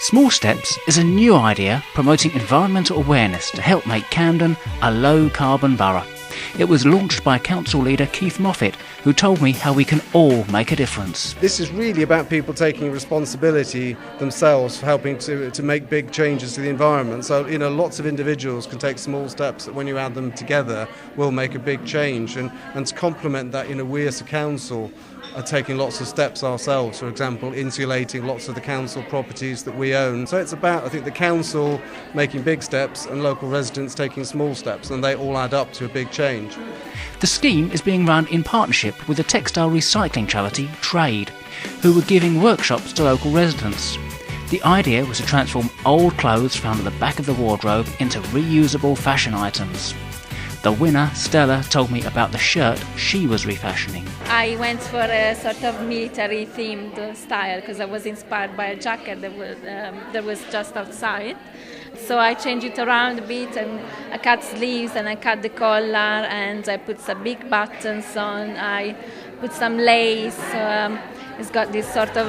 Small Steps is a new idea promoting environmental awareness to help make Camden a low-carbon borough. It was launched by council leader Keith Moffat, who told me how we can all make a difference. This is really about people taking responsibility themselves for helping to make big changes to the environment. So, lots of individuals can take small steps that when you add them together will make a big change. And to complement that, we as a council are taking lots of steps ourselves, for example, insulating lots of the council properties that we own. So it's about, I think, the council making big steps and local residents taking small steps, and they all add up to a big change. The scheme is being run in partnership with the textile recycling charity Trade, who were giving workshops to local residents. The idea was to transform old clothes found at the back of the wardrobe into reusable fashion items. The winner, Stella, told me about the shirt she was refashioning. I went for a sort of military-themed style because I was inspired by a jacket that was just outside. So I changed it around a bit, and I cut sleeves and I cut the collar and I put some big buttons on. I put some lace. It's got this sort of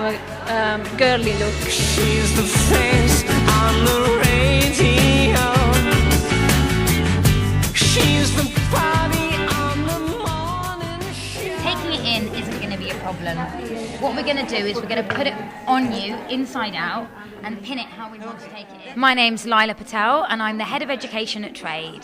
girly look. She's the face on the radio. She's the party on the morning show. Taking it in isn't going to be a problem. What we're going to do is we're going to put it on you, inside out, and pin it how we want to take it in. My name's Lila Patel, and I'm the Head of Education at Trade.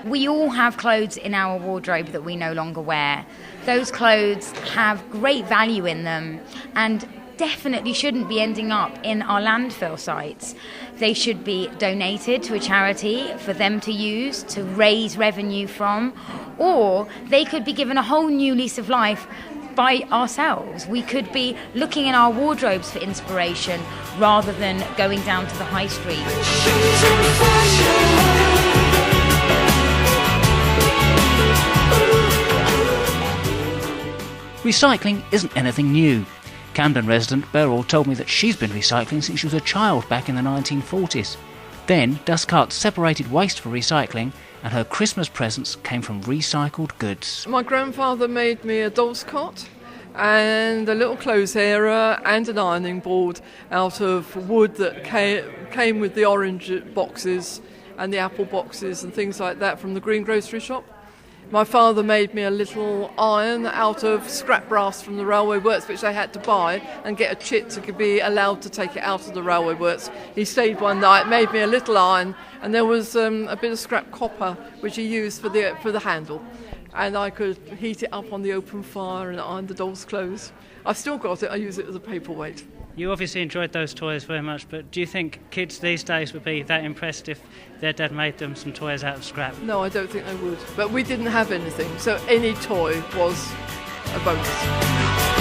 We all have clothes in our wardrobe that we no longer wear. Those clothes have great value in them, and definitely shouldn't be ending up in our landfill sites. They should be donated to a charity for them to use to raise revenue from, or they could be given a whole new lease of life by ourselves. We could be looking in our wardrobes for inspiration rather than going down to the high street. Recycling isn't anything new. Camden resident Beryl told me that she's been recycling since she was a child back in the 1940s. Then dust carts separated waste for recycling, and her Christmas presents came from recycled goods. My grandfather made me a doll's cot and a little clothes hairer and an ironing board out of wood that came with the orange boxes and the apple boxes and things like that from the green grocery shop. My father made me a little iron out of scrap brass from the railway works, which they had to buy and get a chit to be allowed to take it out of the railway works. He stayed one night, made me a little iron, and there was a bit of scrap copper which he used for the handle. And I could heat it up on the open fire and iron the doll's clothes. I've still got it, I use it as a paperweight. You obviously enjoyed those toys very much, but do you think kids these days would be that impressed if their dad made them some toys out of scrap? No, I don't think they would. But we didn't have anything, so any toy was a bonus.